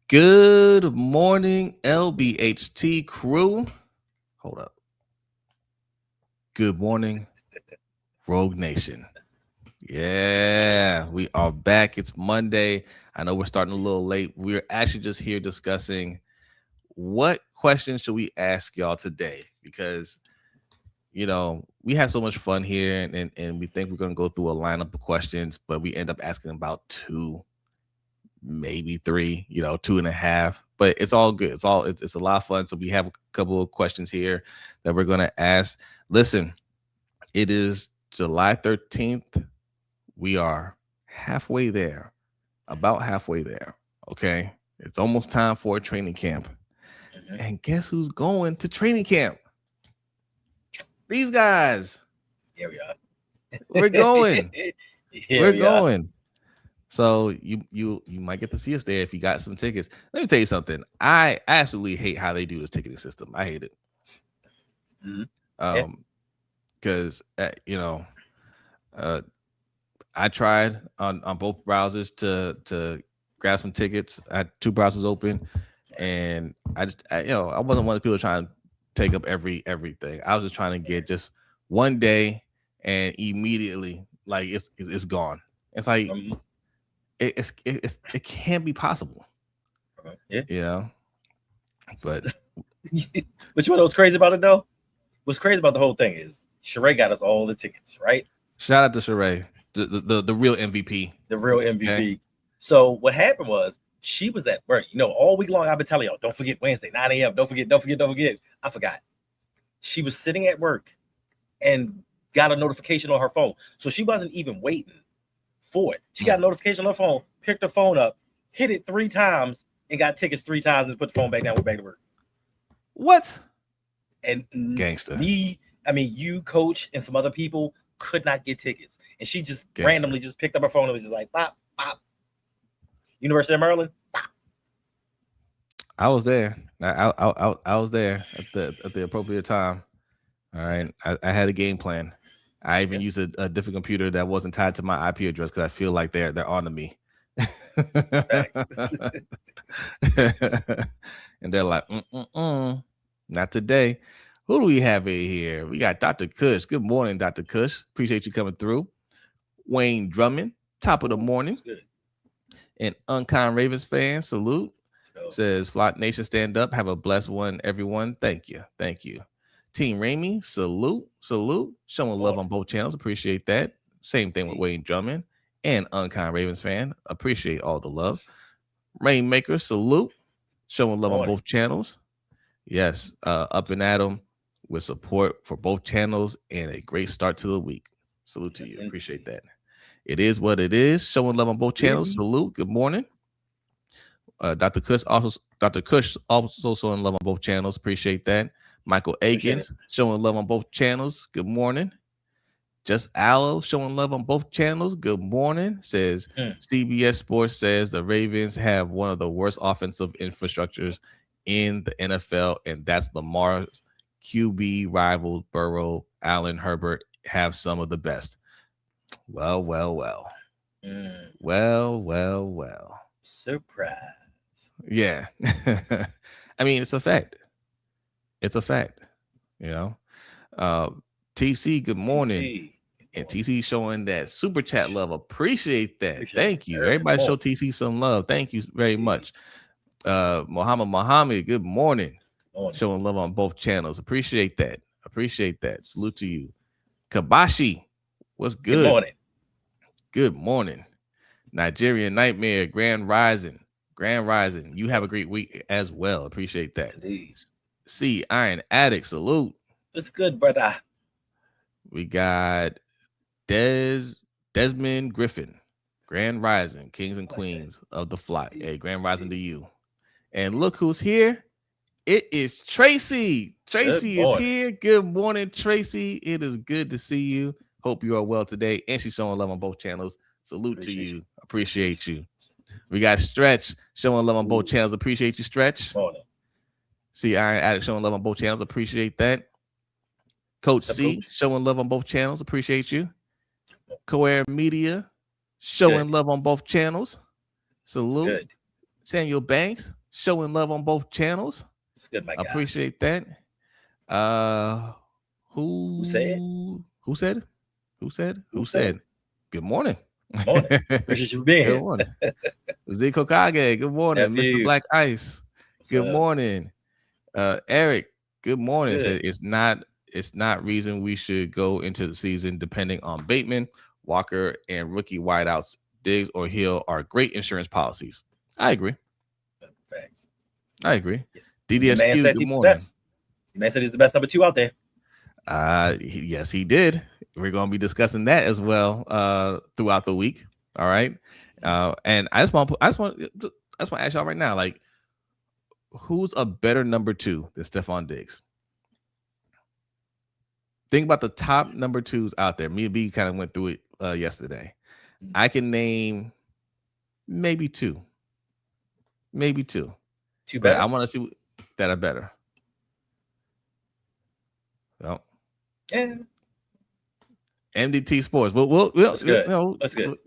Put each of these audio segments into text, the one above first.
Good morning, LBHT crew. Hold up. Good morning, Rogue Nation. Yeah, we are back. It's Monday. I know we're starting a little late. We're actually just here discussing what questions should we ask y'all today because we have so much fun here and we think we're going to go through a lineup of questions, but we end up asking about two, maybe three, 2.5, but it's all good. It's a lot of fun. So we have a couple of questions here that we're going to ask. Listen, it is July 13th. We are halfway there, about halfway there. Okay. It's almost time for a training camp. And guess who's going to training camp? These guys. Here we are. We're going. We're going. So you might get to see us there if you got some tickets. Let me tell you something. I absolutely hate how they do this ticketing system. I hate it. Because I tried on both browsers to grab some tickets. I had two browsers open, and I wasn't one of the people trying to take up everything. I was just trying to get just one day, and immediately like it's gone. It's like it can't be possible. But but you know what's crazy about it though? What's crazy about the whole thing is Sheree got us all the tickets, right? Shout out to Sheree, the real MVP. The real MVP. Okay. So what happened was she was at work. All week long I've been telling y'all, don't forget Wednesday, 9 a.m. Don't forget. I forgot. She was sitting at work and got a notification on her phone. So she wasn't even waiting for it. She got a notification on her phone, picked her phone up, hit it 3 times, and got tickets 3 times and put the phone back down, went back to work. What? And gangster. You, Coach, and some other people could not get tickets. And she just randomly just picked up her phone and was just like, pop, pop. University of Maryland. Pop. I was there. I was there at the appropriate time. All right. I had a game plan. I even used a different computer that wasn't tied to my IP address because I feel like they're on to me. And they're like, not today. Who do we have here? We got Dr. Kush. Good morning, Dr. Kush. Appreciate you coming through. Wayne Drummond, top of the morning. And Unkind Ravens fan, salute. Says, Flock Nation, stand up. Have a blessed one, everyone. Thank you. Team Ramey, salute. Showing love on both channels. Appreciate that. Same thing with Wayne Drummond and Unkind Ravens fan. Appreciate all the love. Rainmaker, salute. Showing love on both channels. Yes, up and at 'em with support for both channels and a great start to the week. Salute to you. Appreciate that. It is what it is. Showing love on both channels. Salute. Good morning. Dr. Kush also showing love on both channels. Appreciate that. Michael Akins showing love on both channels. Good morning. Just Aloe showing love on both channels. Good morning. Says CBS Sports says the Ravens have one of the worst offensive infrastructures in the NFL, and that's Lamar's QB rival Burrow, Allen, Herbert have some of the best. Well. Well. Surprise. Yeah. I mean, it's a fact. TC, good morning. And TC showing that super chat love. Appreciate that. Thank you. Everybody show TC some love. Thank you very much. Muhammad, good morning. Showing love on both channels. Appreciate that. Salute to you. Kabashi, what's good? Good morning. Nigerian Nightmare, Grand Rising. You have a great week as well. Appreciate that. See, Iron Addict, salute. It's good, brother. We got Desmond Griffin, Grand Rising, Kings and Queens of the Flock. Hey, Grand Rising to you. And look who's here. It is Tracy. Tracy is here. Good morning, Tracy. It is good to see you. Hope you are well today. And she's showing love on both channels. Salute to you. Appreciate you. We got Stretch showing love on both channels. Appreciate you, Stretch. See, Iron Addict showing love on both channels. Appreciate that. Coach C showing love on both channels. Appreciate you. Coair Media showing love on both channels. Salute. Samuel Banks showing love on both channels. It's good, my guy. Appreciate that. Uh, Who said? who said? Who said? Who Who said? said? Good morning. Morning. Appreciate you for being Good here. morning. Zico Kage. Good morning. Mr. Nephew. Black Ice. What's Good up? morning. Eric. Good What's morning. Said good? it's not reason we should go into the season depending on Bateman, Walker, and rookie wideouts. Diggs or Hill are great insurance policies. I agree. Thanks. I agree. The man DDSQ. said Good he was morning. best. The man said he's the best number 2 out there. Yes, he did. We're going to be discussing that as well throughout the week. All right. And I just want to ask y'all right now, like, who's a better number 2 than Stephon Diggs? Think about the top number 2s out there. Me and B kind of went through it yesterday. I can name maybe two. Two But better. I want to see that are better. Well, Yeah. MDT Sports. We'll What's good? you know, What's good?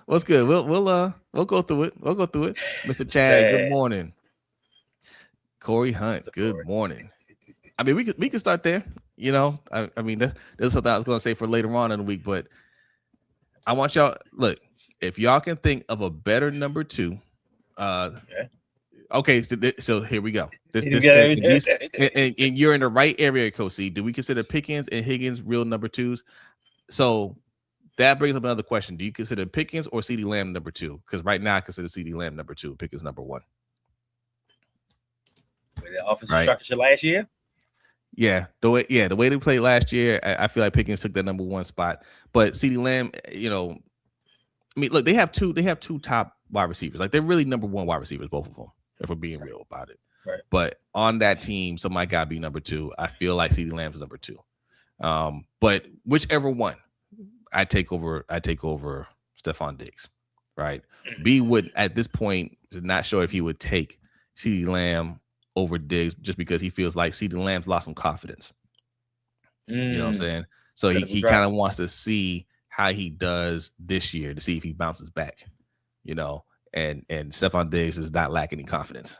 what's good? We'll go through it. We'll go through it. Mr. Chad, good morning. Corey Hunt, good morning. I mean, we could start there. You know, I mean, that's something I was going to say for later on in the week, but I want y'all look. If y'all can think of a better number 2, okay. So here we go. And you're in the right area, Coach C. Do we consider Pickens and Higgins real number 2s? So that brings up another question. Do you consider Pickens or CeeDee Lamb number 2? Because right now I consider CeeDee Lamb number 2, Pickens number 1. With the offensive structure last year? Yeah, the way they played last year, I feel like Pickens took that number 1 spot. But CeeDee Lamb, you know, I mean, look, they have two top wide receivers. Like, they're really number 1 wide receivers, both of them, if we're being real about it. Right. But on that team, somebody got to be number 2. I feel like CeeDee Lamb's number 2. But whichever one, I take over Stephon Diggs, right? B would at this point is not sure if he would take CeeDee Lamb over Diggs just because he feels like CeeDee Lamb's lost some confidence. You know what I'm saying? So he kind of wants to see how he does this year to see if he bounces back. You know, and Stephon Diggs is not lacking any confidence.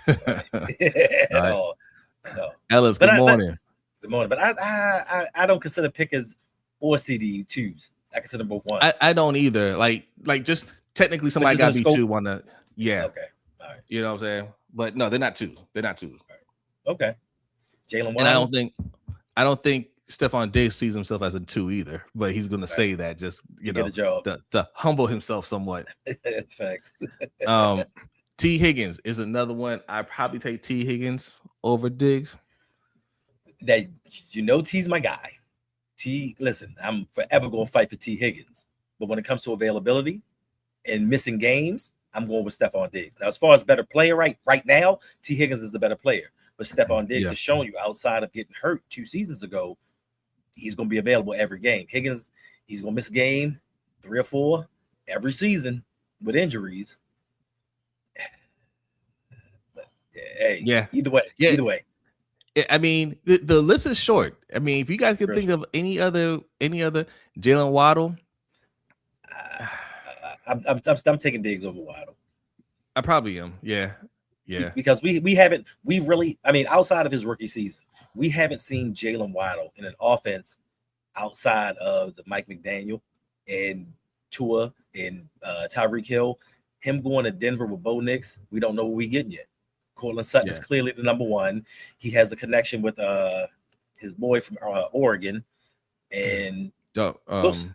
At all. No. Ellis, good morning. Good morning. But I don't consider Pickens or CD 2s. I consider them both 1s. I don't either. Like just technically somebody got to be 2 on the Okay. All right. You know what I'm saying? But no, they're not 2s. They're not 2s. Right. Okay. Jalen Waddle. And I don't think Stephon Diggs sees himself as a 2 either, but he's going to say that just to humble himself somewhat. Facts. T. Higgins is another one. I probably take T. Higgins over Diggs. That T's my guy. T. Listen, I'm forever going to fight for T. Higgins, but when it comes to availability and missing games, I'm going with Stephon Diggs. Now, as far as better player right now, T. Higgins is the better player. But Stephon Diggs has shown you, outside of getting hurt 2 seasons ago, he's going to be available every game. Higgins, he's going to miss a game, 3 or 4 every season with injuries. But, either way. I mean, the list is short. I mean, if you guys can think of any other Jalen Waddle, I'm taking Diggs over Waddle. I probably am. Yeah. Because we haven't outside of his rookie season, we haven't seen Jalen Waddle in an offense outside of the Mike McDaniel and Tua and Tyreek Hill. Him going to Denver with Bo Nix, we don't know what we're getting yet. Cortland Sutton is clearly the number 1. He has a connection with his boy from Oregon, and Wilson.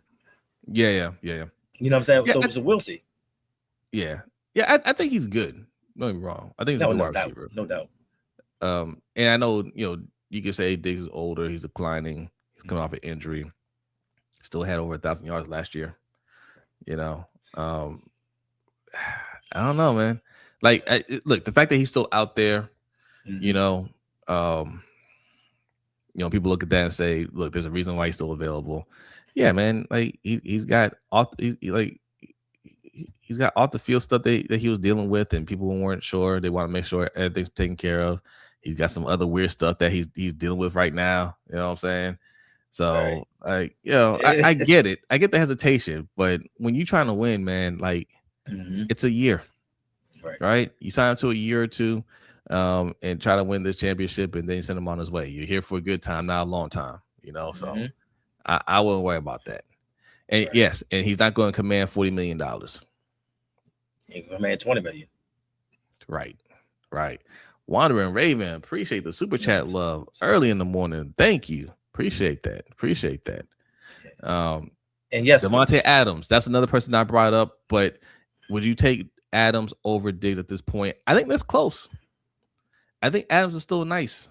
Yeah. You know what I'm saying? Yeah, so we'll see. Yeah. I think he's good. Don't get me wrong. I think he's a good wide receiver. No doubt. And I know, you can say Diggs is older. He's declining. He's coming off an injury. Still had over 1,000 yards last year. I don't know, man. Like, look, the fact that he's still out there, people look at that and say, look, there's a reason why he's still available. Yeah, man. Like, he's got off the field stuff that he was dealing with, and people weren't sure. They want to make sure everything's taken care of. He's got some other weird stuff that he's dealing with right now. You know what I'm saying? So, I get it. I get the hesitation, but when you're trying to win, man, like, it's a year. right? You sign him to a year or two, and try to win this championship, and then you send him on his way. You're here for a good time, not a long time, So I wouldn't worry about that. And yes, and he's not going to command $40 million. He can command $20 million. Right. Wandering Raven, appreciate the super chat love early in the morning. Thank you. Appreciate that. And yes, Devontae Adams, that's another person I brought up, but would you take Adams over Diggs at this point? I think that's close. I think Adams is still nice,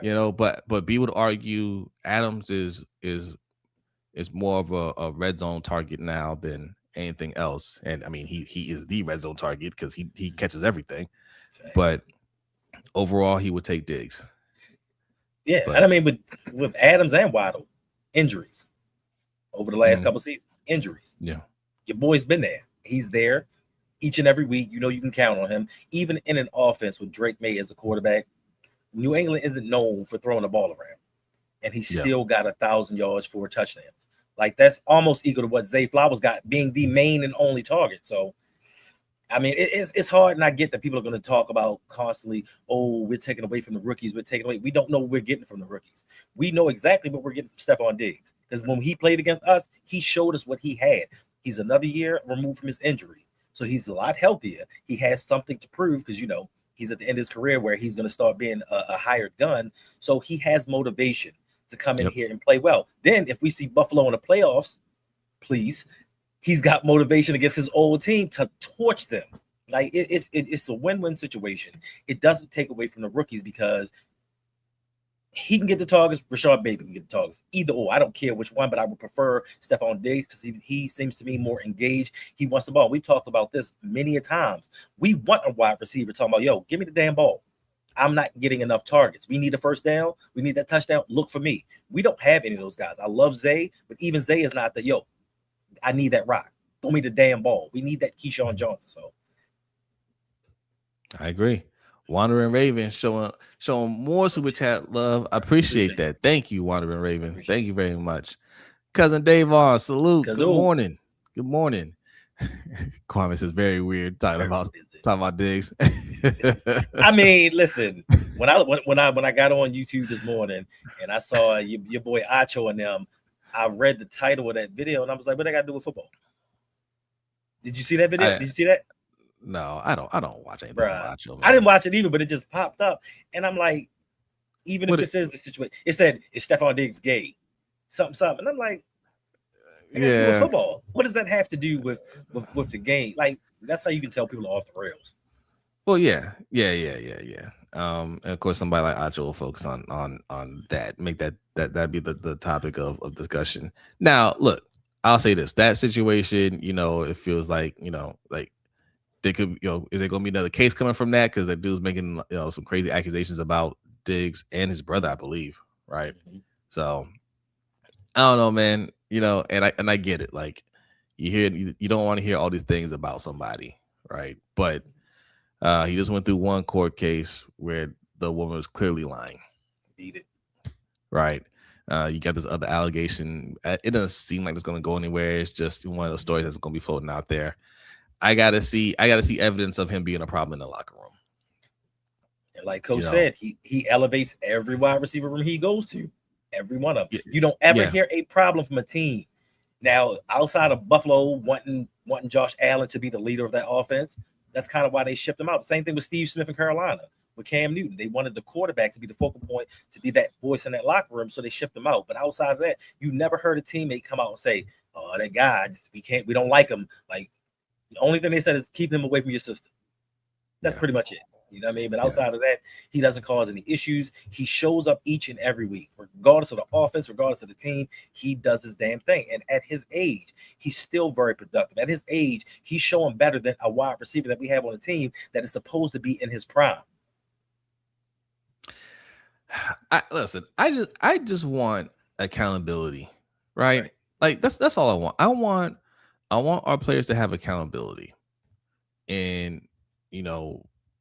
but B would argue Adams is more of a red zone target now than anything else. And I mean, he is the red zone target because he catches everything. But overall, he would take Diggs. Yeah, and I mean with Adams and Waddle, injuries over the last couple seasons, injuries. Yeah, your boy's been there. He's there each and every week. You know you can count on him. Even in an offense with Drake May as a quarterback, New England isn't known for throwing the ball around, and he still got 1,000 yards, 4 touchdowns. Like that's almost equal to what Zay Flowers got, being the main and only target. So, I mean, it's hard, and I get that people are going to talk about constantly, oh, we're taking away from the rookies. We're taking away. We don't know what we're getting from the rookies. We know exactly what we're getting from Stephon Diggs. Because when he played against us, he showed us what he had. He's another year removed from his injury. So he's a lot healthier. He has something to prove because, he's at the end of his career where he's going to start being a hired gun. So he has motivation to come in here and play well. Then if we see Buffalo in the playoffs, please, he's got motivation against his old team to torch them. Like it's a win-win situation. It doesn't take away from the rookies because he can get the targets. Rashad Bateman can get the targets. Either or. I don't care which one, but I would prefer Stephon Diggs because he seems to be more engaged. He wants the ball. We've talked about this many a times. We want a wide receiver talking about, yo, give me the damn ball. I'm not getting enough targets. We need a first down. We need that touchdown. Look for me. We don't have any of those guys. I love Zay, but even Zay is not the, I need that rock. Throw me the damn ball. We need that Keyshawn Johnson. So I agree. Wandering Raven showing more super chat love. I appreciate that. Thank you, Wandering Raven. Thank you very much. Cousin Davon, salute. Good morning. Good morning. Kwame says very weird talking about Diggs. I mean, listen, when I got on YouTube this morning and I saw your boy Acho and them, I read the title of that video and I was like, what they got to do with football? Did you see that video? Did you see that? No, I don't watch anything about Acho. I didn't watch it either, but it just popped up. And I'm like, even if it says the situation, it said, is Stephon Diggs gay? Something. And I'm like, with football. What does that have to do with the game? Like, that's how you can tell people are off the rails. Well, yeah. And of course, somebody like Acho will focus on that, make that be the topic of discussion. Now, look, I'll say this: that situation, it feels like, like they could, is there going to be another case coming from that? Because that dude's making, some crazy accusations about Diggs and his brother, I believe, right? Mm-hmm. So I don't know, man. And I get it. Like you don't want to hear all these things about somebody, right? But he just went through one court case where the woman was clearly lying. Beat it. Right. You got this other allegation. It doesn't seem like it's going to go anywhere. It's just one of those stories that's going to be floating out there. I gotta see evidence of him being a problem in the locker room. And like Coach said, he elevates every wide receiver room he goes to. Every one of them. You don't ever hear a problem from a team. Now, outside of Buffalo wanting Josh Allen to be the leader of that offense, that's kind of why they shipped him out. Same thing with Steve Smith in Carolina, with Cam Newton. They wanted the quarterback to be the focal point, to be that voice in that locker room, so they shipped him out. But outside of that, you never heard a teammate come out and say, oh, that guy, we don't like him. Like, the only thing they said is keep him away from your system. That's pretty much it. You know what I mean? But outside of that, he doesn't cause any issues. He shows up each and every week, regardless of the offense, regardless of the team. He does his damn thing. And at his age, he's still very productive. At his age, he's showing better than a wide receiver that we have on the team that is supposed to be in his prime. I just want accountability, right? Like that's all I want. I want our players to have accountability. And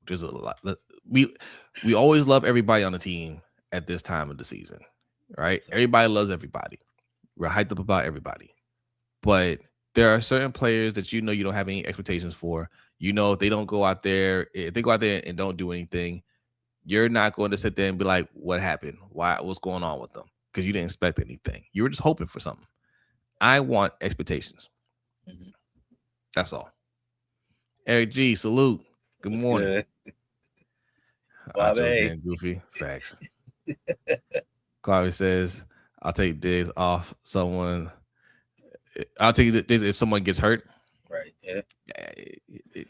there's a lot. We always love everybody on the team at this time of the season, right? Everybody loves everybody. We're hyped up about everybody. But there are certain players that you don't have any expectations for. if they don't go out there, if they go out there and don't do anything, you're not going to sit there and be like, what happened? What's going on with them? Because you didn't expect anything. You were just hoping for something. I want expectations. Mm-hmm. That's all. Eric G, salute. Good morning. Acho's being goofy. Facts. Carvey says, I'll take Diggs off someone. I'll take Diggs if someone gets hurt. Right. Yeah.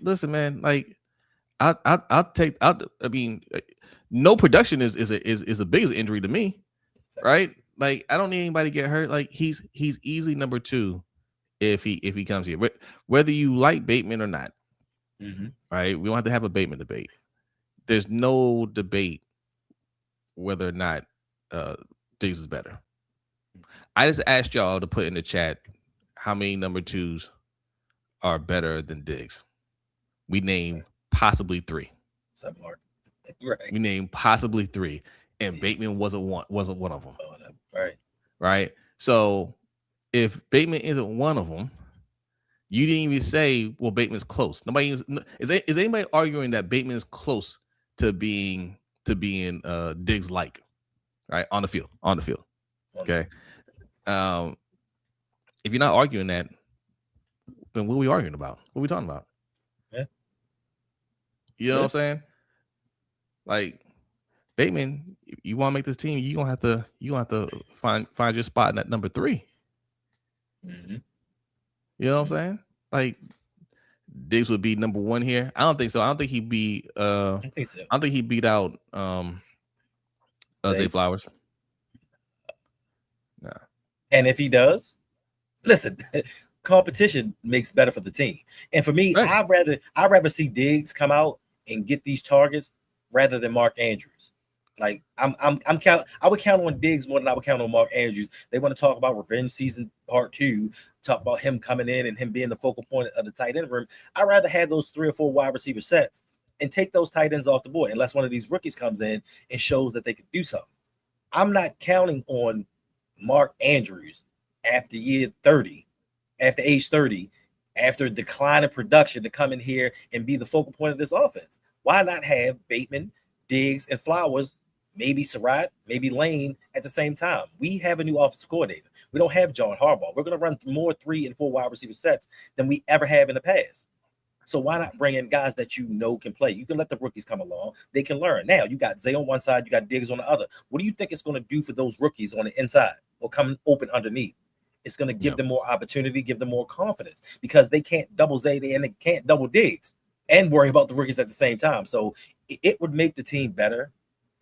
Listen, man, like I'll take. I mean, no production is the biggest injury to me, right? Like I don't need anybody to get hurt. Like he's easily number 2 if he comes here, whether you like Bateman or not. Mm-hmm. Right? We don't have to have a Bateman debate. There's no debate whether or not Diggs is better. I just asked y'all to put in the chat how many number 2s are better than Diggs. We named possibly 3. Right. We named possibly 3, and Bateman wasn't one of them. Right. Right. So if Bateman isn't one of them, you didn't even say, well, Bateman's close. Nobody is anybody arguing that Bateman is close to being Diggs like, right, on the field. Okay. If you're not arguing that, then what are we arguing about? What are we talking about? Yeah. You know what I'm saying? Like Bateman, you want to make this team, you gonna have to find your spot in that number 3. Mm-hmm. You know what I'm saying? Like Diggs would be number 1 here. I don't think so. I don't think he'd be. I don't think he beat out Zay Flowers. Nah. And if he does, listen, competition makes better for the team. And for me, I'd rather see Diggs come out and get these targets rather than Mark Andrews. Like I would count on Diggs more than I would count on Mark Andrews. They want to talk about revenge season part 2, talk about him coming in and him being the focal point of the tight end room. I'd rather have those 3 or 4 wide receiver sets and take those tight ends off the board unless one of these rookies comes in and shows that they can do something. I'm not counting on Mark Andrews after age 30, after decline in production to come in here and be the focal point of this offense. Why not have Bateman, Diggs, and Flowers, maybe Surratt, maybe Lane at the same time? We have a new offensive coordinator. We don't have John Harbaugh. We're going to run more 3 and 4 wide receiver sets than we ever have in the past. So why not bring in guys that you know can play? You can let the rookies come along. They can learn. Now, you got Zay on one side, you got Diggs on the other. What do you think it's going to do for those rookies on the inside or come open underneath? It's going to give them more opportunity, give them more confidence because they can't double Zay and they can't double Diggs and worry about the rookies at the same time. So it would make the team better.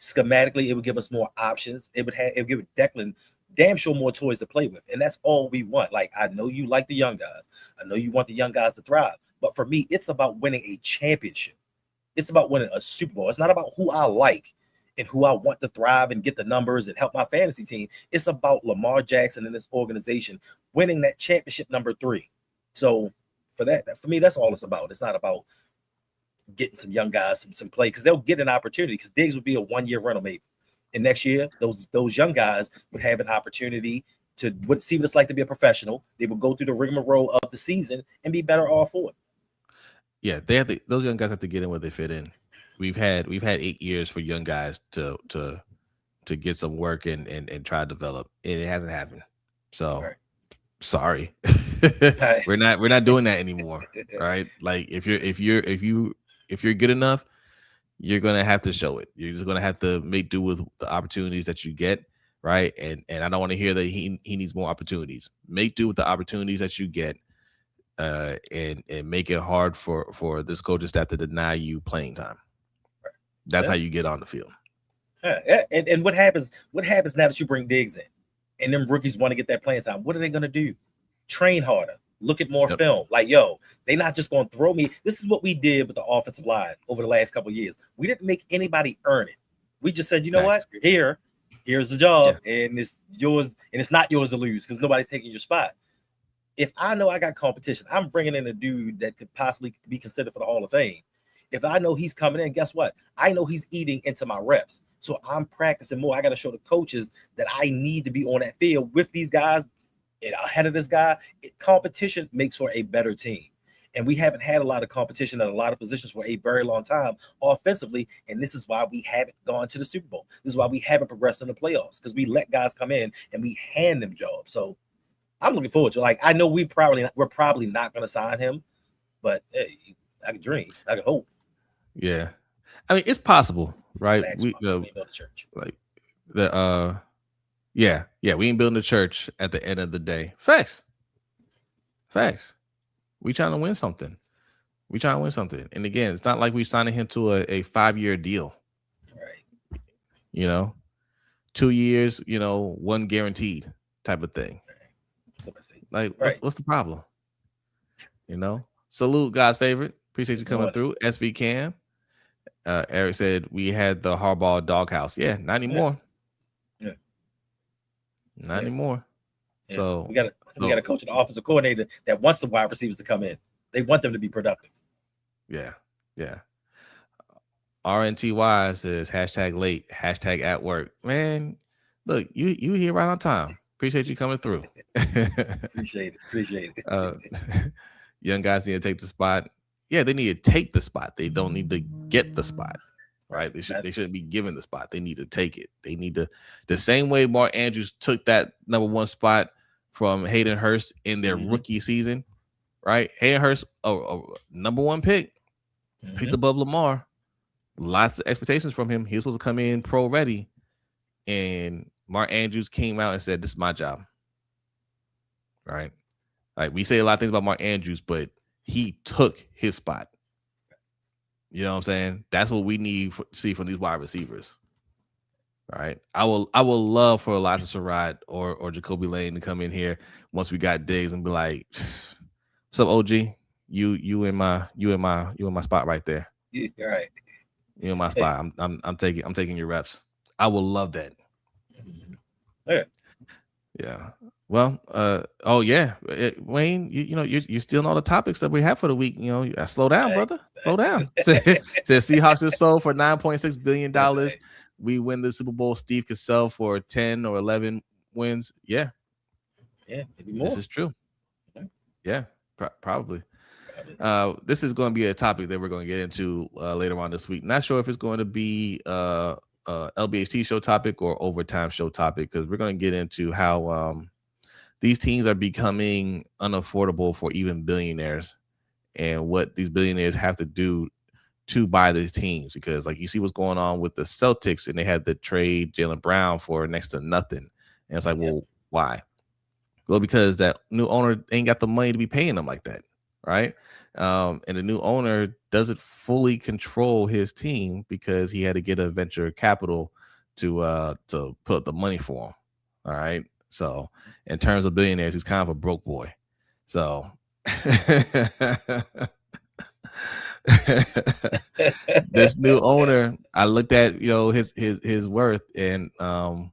Schematically, it would give us more options. It would give Declan damn sure more toys to play with. And that's all we want. Like, I know you like the young guys. I know you want the young guys to thrive. But for me, it's about winning a championship. It's about winning a Super Bowl. It's not about who I like and who I want to thrive and get the numbers and help my fantasy team. It's about Lamar Jackson and this organization winning that championship number 3. So for me, that's all it's about. It's not about getting some young guys some play because they'll get an opportunity because Diggs would be a 1-year rental maybe. And next year, those young guys would have an opportunity to see what it's like to be a professional. They would go through the rigmarole of the season and be better off for it. Yeah, those young guys have to get in where they fit in. We've had 8 years for young guys to get some work and try to develop, and it hasn't happened. So sorry, we're not doing that anymore, right? Like if you're good enough, you're gonna have to show it. You're just gonna have to make do with the opportunities that you get, right? And I don't want to hear that he needs more opportunities. Make do with the opportunities that you get. And make it hard for this coaching staff to deny you playing time. That's how you get on the field. And what happens now that you bring Diggs in and them rookies want to get that playing time? What are they going to do? Train harder. Look at more film. Like, they're not just going to throw me. This is what we did with the offensive line over the last couple of years. We didn't make anybody earn it. We just said, you know what? Here's the job, and it's yours, and it's not yours to lose because nobody's taking your spot. If I know I got competition, I'm bringing in a dude that could possibly be considered for the Hall of Fame. If I know he's coming in, guess what? I know he's eating into my reps. So I'm practicing more. I got to show the coaches that I need to be on that field with these guys and ahead of this guy. Competition makes for a better team. And we haven't had a lot of competition at a lot of positions for a very long time offensively. And this is why we haven't gone to the Super Bowl. This is why we haven't progressed in the playoffs, because we let guys come in and we hand them jobs. So I'm looking forward to it. Like, I know we're probably not going to sign him, but hey, I can dream. I can hope. Yeah, I mean, it's possible, right? Facts, We we ain't built a church. like the yeah, we ain't building a church at the end of the day. Facts. We trying to win something. And again, it's not like we signing him to a 5-year deal. Right. 2 years, one guaranteed type of thing. Like, what's the problem? Salute, God's favorite. Appreciate you coming through. SV Cam. Eric said we had the Harbaugh doghouse. Yeah, not anymore. Yeah. Not anymore. Yeah. So we got a coach and offensive coordinator that wants the wide receivers to come in. They want them to be productive. Yeah. RNTY says #late, #at work. Man, look, you here right on time. Appreciate you coming through. Appreciate it. Young guys need to take the spot. Yeah, they need to take the spot. They don't need to get the spot. Right? They shouldn't be given the spot. They need to take it. They need to, the same way Mark Andrews took that number 1 spot from Hayden Hurst in their rookie season, right? Hayden Hurst, number 1 pick, picked above Lamar. Lots of expectations from him. He was supposed to come in pro ready, and Mark Andrews came out and said, "This is my job." Right? Like, we say a lot of things about Mark Andrews, but he took his spot. You know what I'm saying? That's what we need to see from these wide receivers. Right? I will love for Elijah Surratt or Jacoby Lane to come in here once we got Diggs and be like, "What's up, OG? You in my spot right there." Yeah, right. You in my spot. I'm taking your reps. I will love that. Yeah. Well, Wayne, you're stealing all the topics that we have for the week. Slow down, brother. Slow down. Says Seahawks is sold for $9.6 billion. We win the Super Bowl. Steve could sell for 10 or 11 wins. Yeah. Yeah, maybe more. This is true. Yeah, probably. This is going to be a topic that we're going to get into later on this week. Not sure if it's going to be LBHT show topic or overtime show topic, because we're going to get into how these teams are becoming unaffordable for even billionaires, and what these billionaires have to do to buy these teams. Because, like, you see what's going on with the Celtics, and they had to trade Jaylen Brown for next to nothing. And it's like, well, why? Well, because that new owner ain't got the money to be paying them like that, right? And the new owner doesn't fully control his team because he had to get a venture capital to put the money for him. All right. So in terms of billionaires, he's kind of a broke boy. So this new owner, I looked at his worth, and I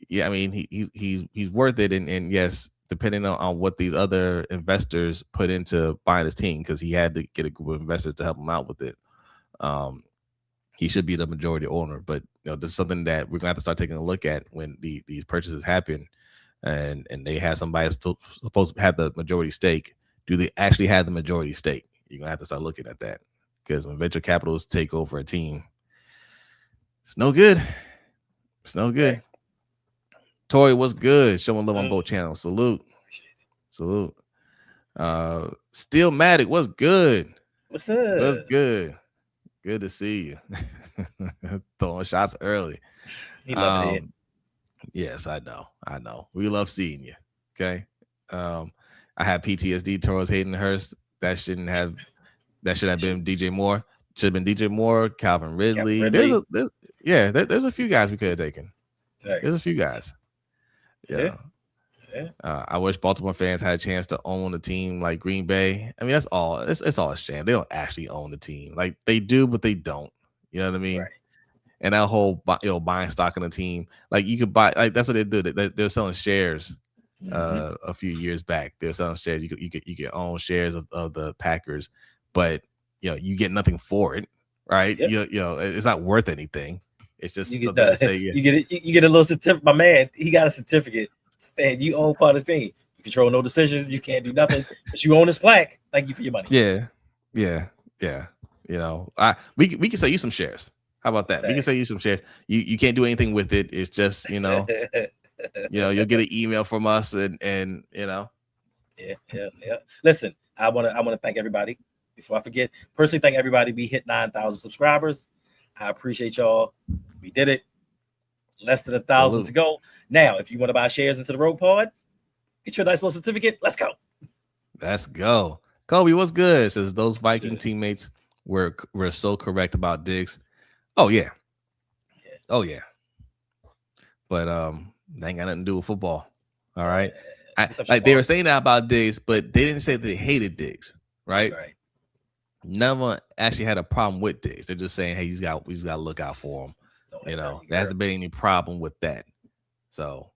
mean he's worth it, and yes, depending on what these other investors put into buying his team, because he had to get a group of investors to help him out with it. He should be the majority owner, but this is something that we're gonna have to start taking a look at when these purchases happen, and they have somebody still supposed to have the majority stake. Do they actually have the majority stake? You're gonna have to start looking at that, because when venture capitalists take over a team, it's no good. It's no good. Okay. Tori, what's good? Showing love on both channels. Salute. Steelmatic, what's good? What's up? What's good? Good to see you. Throwing shots early. He loved it. Yes, I know. We love seeing you. Okay. I had PTSD towards Hayden Hurst. That should have been DJ Moore. Should have been DJ Moore, Calvin Ridley. There's a few guys we could have taken. Right. There's a few guys. Yeah. I wish Baltimore fans had a chance to own a team like Green Bay. I mean, that's all. It's all a sham. They don't actually own the team. Like, they do, but they don't. You know what I mean? Right. And that whole buying stock in the team, like, you could buy, like, that's what they do. They're selling shares. A few years back, they're selling shares. You could own shares of the Packers, but you get nothing for it, right? Yep. It's not worth anything. It's just something to say. You get a little certificate. My man, he got a certificate saying you own part of the team. You control no decisions. You can't do nothing. But you own this plaque. Thank you for your money. Yeah. You know, we can sell you some shares. How about that? We can sell you some shares. You can't do anything with it. It's just, you'll get an email from us and Yeah. Listen, I wanna thank everybody. Before I forget, personally thank everybody. We hit 9,000 subscribers. I appreciate y'all. We did it. Less than 1,000 to go. Now, if you want to buy shares into the Rogue Pod, get your nice little certificate. Let's go. Let's go. Kobe, what's good? Says those Viking teammates were so correct about Diggs. Oh yeah. Oh yeah. But they ain't got nothing to do with football. All right. Like they were saying that about Diggs, but they didn't say they hated Diggs, right? Right. No one actually had a problem with Diggs. They're just saying, hey, we just got to look out for him. There hasn't been any problem with that. So,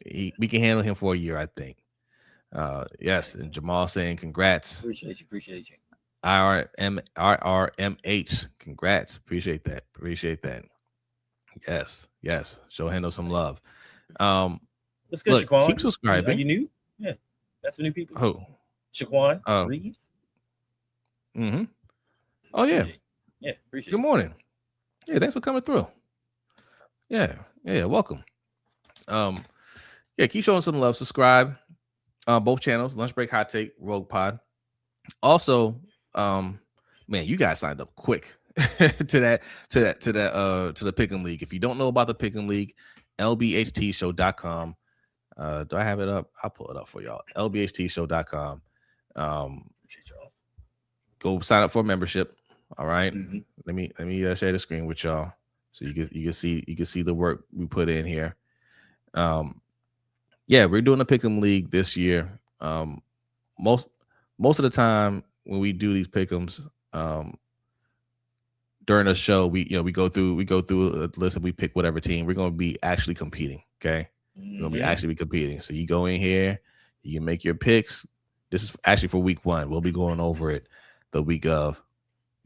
we can handle him for a year, I think. Yes, and Jamal saying congrats. Appreciate you. RRMH, congrats. Appreciate that. Yes. Show Hendo some love. What's good, Shaquan? Keep subscribing. Are you new? Yeah, that's for new people. Who? Shaquan Reeves. Mm-hmm. Oh yeah. Yeah, appreciate. Good morning. Yeah, thanks for coming through. Yeah, welcome. Keep showing some love. Subscribe on both channels, Lunch Break Hot Take, Rogue Pod. Also, man, you guys signed up quick to the Pick'em League. If you don't know about the Pick'em League, LBHTShow.com. Do I have it up? I'll pull it up for y'all. LBHTShow.com. Go sign up for a membership. All right. Mm-hmm. Let me share the screen with y'all so you can see the work we put in here. We're doing a Pick'em League this year. Most of the time when we do these Pick'ems, during the show, we go through a list and we pick whatever team we're going to be actually competing. Okay, we're going to be actually competing. So you go in here, you can make your picks. This is actually for week 1. We'll be going over it the week of.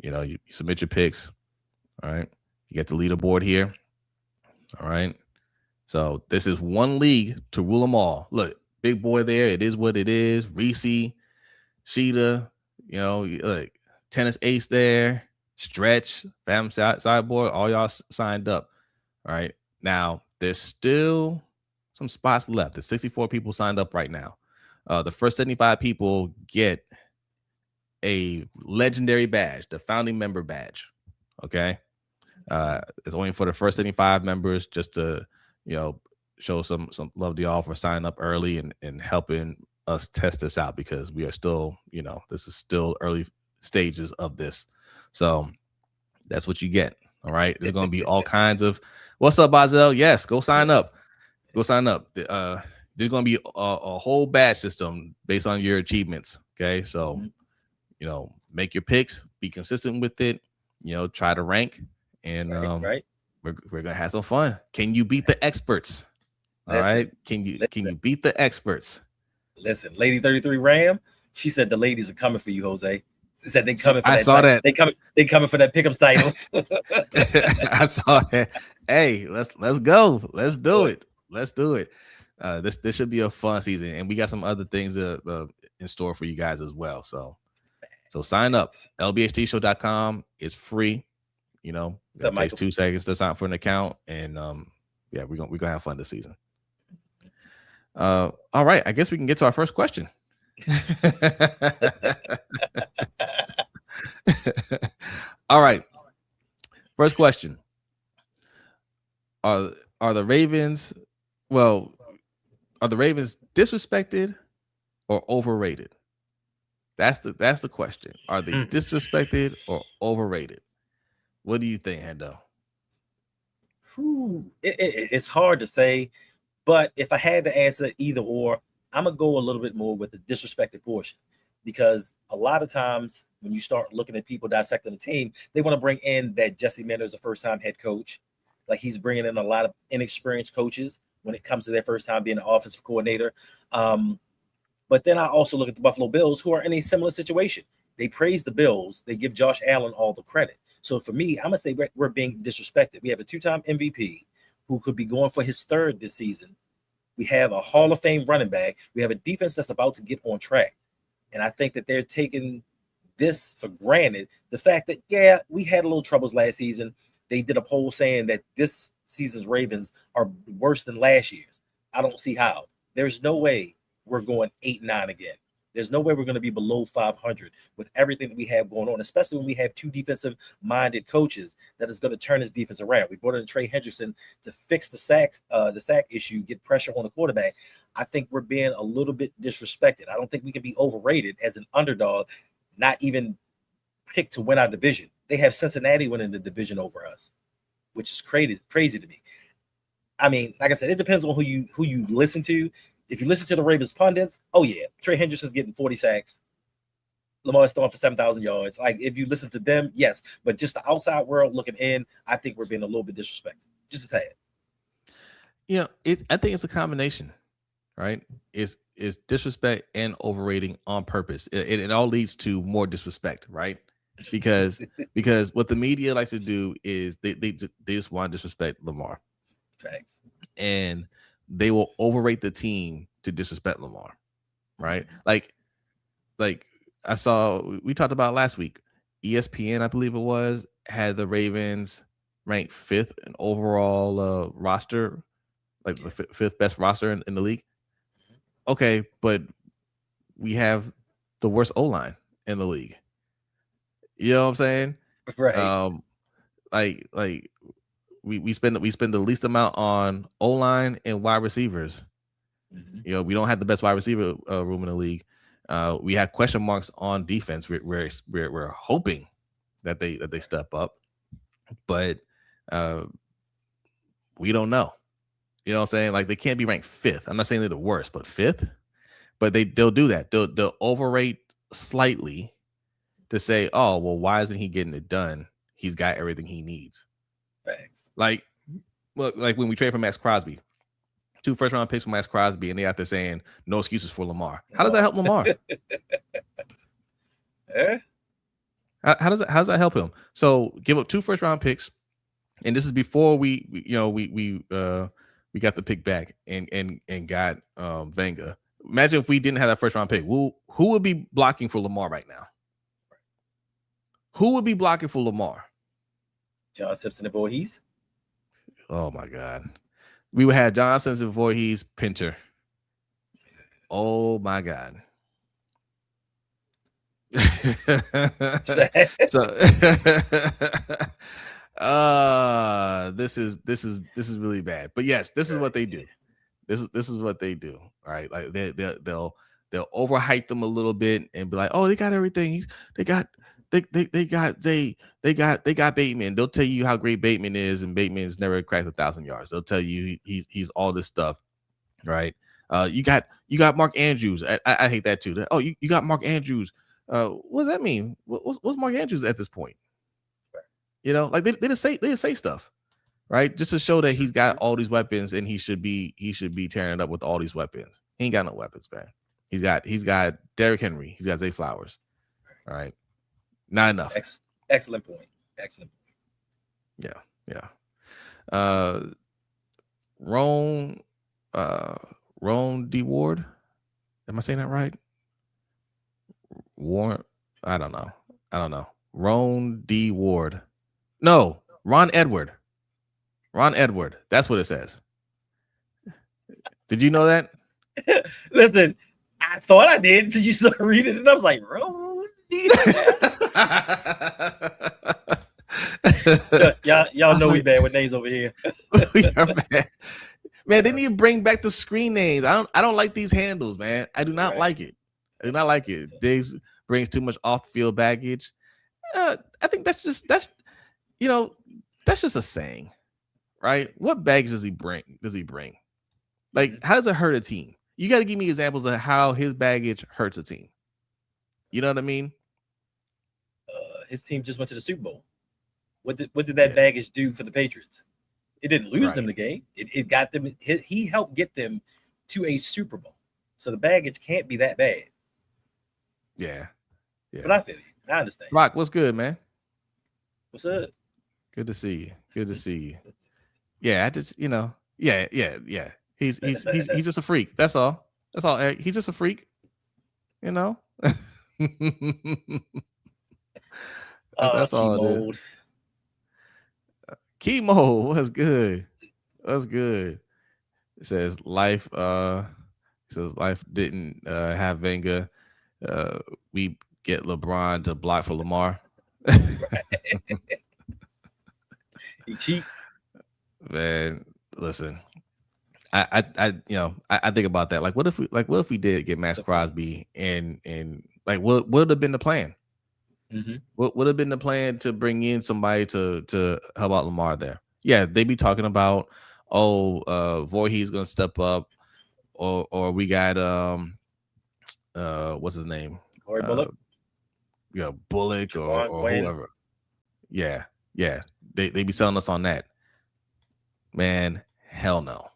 You submit your picks. All right, you get the leaderboard here. All right. So this is one league to rule them all. Look, big boy there. It is what it is. Reese, Sheeta, like Tennis Ace there. Stretch, Fam Sideboard, all y'all signed up. All right. Now, there's still some spots left. There's 64 people signed up right now. The first 75 people get a legendary badge, the founding member badge. Okay. It's only for the first 75 members, just to show some love to y'all for signing up early and helping us test this out, because we are still, this is still early stages of this. So that's what you get. All right. There's going to be all kinds of, what's up, Bazel? Yes, go sign up. There's going to be a whole badge system based on your achievements. Okay. So, make your picks, be consistent with it, try to rank, and we're going to have some fun. Can you beat the experts? All right. Can you beat the experts? Listen, Lady 33 Ram, she said the ladies are coming for you, Jose. She said they coming for that. I saw that. They coming for that Pick'em title. I saw that. Hey, let's go. Let's do it. This should be a fun season, and we got some other things in store for you guys as well. So sign up. LBHTShow.com is free. It takes 2 seconds to sign up for an account, and we're gonna have fun this season. All right, I guess we can get to our first question. All right, first question: Are the Ravens disrespected or overrated? That's the question. Are they disrespected or overrated? What do you think, Hendo? It's hard to say, but if I had to answer either or, I'm gonna go a little bit more with the disrespected portion, because a lot of times when you start looking at people dissecting the team, they want to bring in that Jesse Minter is a first-time head coach. Like, he's bringing in a lot of inexperienced coaches when it comes to their first time being an offensive coordinator. But then I also look at the Buffalo Bills, who are in a similar situation. They praise the Bills. They give Josh Allen all the credit. So for me, I'm going to say we're being disrespected. We have a 2-time MVP who could be going for his 3rd this season, We have a Hall of Fame running back. We have a defense that's about to get on track. And I think that they're taking this for granted. The fact that, yeah, we had a little troubles last season. They did a poll saying that this season's Ravens are worse than last year's. I don't see how. There's no way we're going 8-9 again. There's no way we're going to be below 500 with everything that we have going on, especially when we have two defensive-minded coaches that is going to turn this defense around. We brought in Trey Hendrickson to fix the sack issue, get pressure on the quarterback. I think we're being a little bit disrespected. I don't think we can be overrated as an underdog, not even picked to win our division. They have Cincinnati winning the division over us, which is crazy to me. I mean, like I said, it depends on who you listen to. If you listen to the Ravens pundits, oh yeah, Trey Hendrickson's getting 40 sacks. Lamar's throwing for 7,000 yards. Like, if you listen to them, yes. But just the outside world looking in, I think we're being a little bit disrespected. Just a tad. I think it's a combination, right? It's disrespect and overrating on purpose. It all leads to more disrespect, right? Because what the media likes to do is they just want to disrespect Lamar. Thanks. And they will overrate the team to disrespect Lamar, right? Like I saw, we talked about last week, ESPN, I believe it was, had the Ravens ranked 5th in overall roster, like the 5th best roster in the league. Okay, but we have the worst O-line in the league. You know what I'm saying? Right. Like we spend the least amount on O-line and wide receivers. Mm-hmm. We don't have the best wide receiver room in the league. We have question marks on defense. We're hoping that they step up, but we don't know. You know what I'm saying? Like, they can't be ranked 5th. I'm not saying they're the worst, but 5th. But they'll do that. They'll overrate slightly to say, oh, well, why isn't he getting it done? He's got everything he needs. Thanks. Like when we trade for Max Crosby, 2 first-round picks for Max Crosby, and they out there saying no excuses for Lamar. How does that help Lamar? How does that help him? So give up 2 first-round picks, and this is before we got the pick back and got Venga. Imagine if we didn't have that first-round pick. Who would be blocking for Lamar right now? Who would be blocking for Lamar? John Simpson and Voorhees. Oh my God. We would have John Simpson, Voorhees, Pinter. Oh my God. So this is really bad. But yes, this is what they do. This is what they do. All right. Like they'll overhype them a little bit and be like, oh, they got everything. They got Bateman. They'll tell you how great Bateman is, and Bateman's never cracked 1,000 yards. They'll tell you he's all this stuff, right? You got Mark Andrews. I hate that too. Oh, you got Mark Andrews. What does that mean? What's Mark Andrews at this point? Like they just say stuff, right? Just to show that he's got all these weapons and he should be tearing it up with all these weapons. He ain't got no weapons, man. He's got Derrick Henry. He's got Zay Flowers. All right. Not enough. Excellent point. Yeah. Ron D. Ward. Am I saying that right? Warren. I don't know. Ron D. Ward. No, Ron Edward. That's what it says. Did you know that? Listen, I thought I did until you started reading it, and I was like, Ron D. Y'all know we bad with names over here. We are bad. Man, they need to bring back the screen names. I don't like these handles, man. I do not like it. Diggs brings too much off-field baggage. I think that's just a saying, right? What baggage does he bring? Like, how does it hurt a team? You got to give me examples of how his baggage hurts a team. You know what I mean? His team just went to the Super Bowl. What did that baggage do for the Patriots? It didn't lose them the game. It got them. He helped get them to a Super Bowl. So the baggage can't be that bad. Yeah. But I feel you. I understand. Rock, what's good, man? What's up? Good to see you. Yeah, I just, yeah. He's just a freak. That's all. That's all, Eric. He's just a freak. You know. That's all it is. Chemo was good. That's good. It says life. Life didn't have Venga. We get LeBron to block for Lamar. He cheat. Man, listen. I think about that. Like, what if we did get Max Crosby and like what would have been the plan? Mm-hmm. What would have been the plan to bring in somebody to help out Lamar there? Yeah, they be talking about Voorhees gonna step up, or we got what's his name? Bullock. Bullock or whoever. Yeah. They be selling us on that. Man, hell no.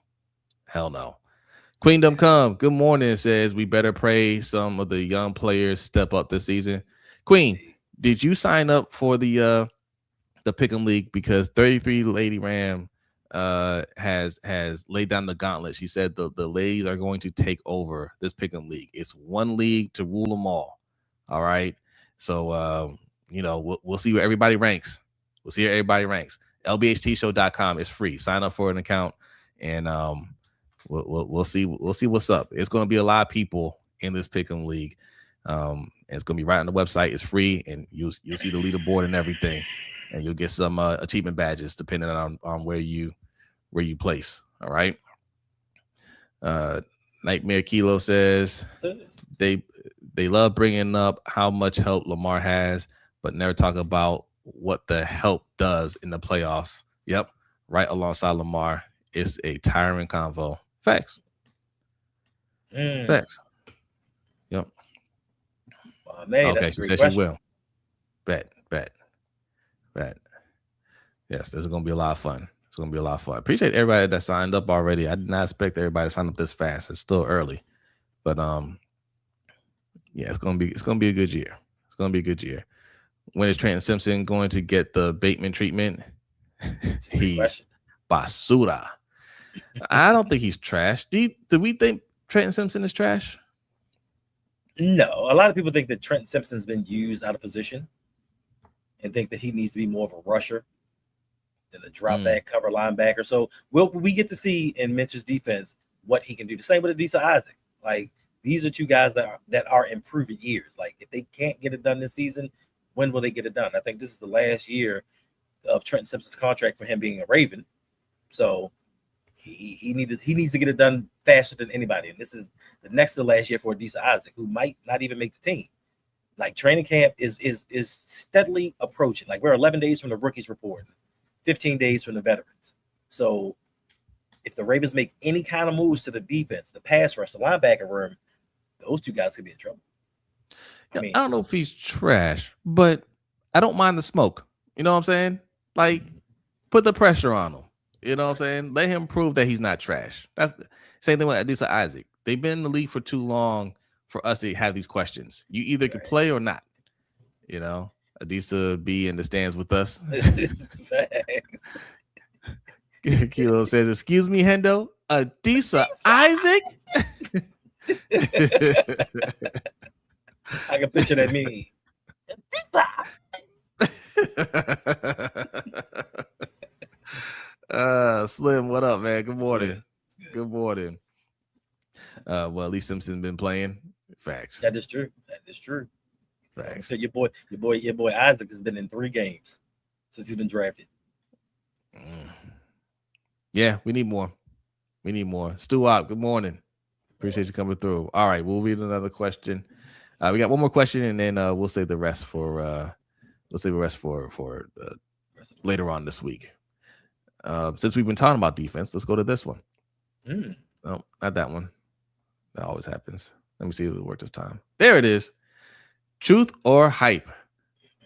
Queendom Come, good morning, says we better pray some of the young players step up this season. Queen, did you sign up for the Pick'em League? Because 33 Lady Ram has laid down the gauntlet. She said the ladies are going to take over this Pick'em League. It's one league to rule them all. All right. So we'll see where everybody ranks. LBHTShow.com is free. Sign up for an account and we'll see what's up. It's going to be a lot of people in this Pick'em League. And it's going to be right on the website. It's free, and you'll see the leaderboard and everything, and you'll get some achievement badges depending on where you place. All right. Nightmare Kilo says they love bringing up how much help Lamar has, but never talk about what the help does in the playoffs. Yep, right alongside Lamar. It's a tiring convo. Facts. Facts. Yep. Okay, she said she will. Bet. Yes, this is going to be a lot of fun. Appreciate everybody that signed up already. I did not expect everybody to sign up this fast. It's still early, but it's going to be a good year. When is Trenton Simpson going to get the Bateman treatment? He's basura. I don't think he's trash. Do we think Trenton Simpson is trash? No, a lot of people think that Trenton Simpson's been used out of position and think that he needs to be more of a rusher than a drop back cover linebacker. So we get to see in Mitch's defense what he can do. The same with Adisa Isaac. Like, these are two guys that are improving years. Like, if they can't get it done this season, when will they get it done? I think this is the last year of Trenton Simpson's contract for him being a Raven. So he needs to get it done faster than anybody. And this is the next to the last year for Adisa Isaac, who might not even make the team. Like, training camp is steadily approaching. Like, we're 11 days from the rookies reporting, 15 days from the veterans. So if the Ravens make any kind of moves to the defense, the pass rush, the linebacker room, those two guys could be in trouble. I don't know if he's trash, but I don't mind the smoke. You know what I'm saying? Like, put the pressure on him. You know what I'm saying? Let him prove that he's not trash. That's the same thing with Adisa Isaac. They've been in the league for too long for us to have these questions. You either can play or not. You know, Adisa be in the stands with us. Kilo says, "Excuse me, Hendo, Adisa Isaac." I can picture that meme. Slim, what up, man? Good morning. Good morning. Well, at least Simpson's been playing. Facts. That is true. Facts. So your boy Isaac has been in 3 games since he's been drafted. Yeah, we need more. Stu Op, good morning. Appreciate you coming through. All right, we'll read another question. We got one more question, and then we'll save the rest for later on this week. Since we've been talking about defense, let's go to this one. No, not that one. That always happens. Let me see if it worked this time. There it is. Truth or hype?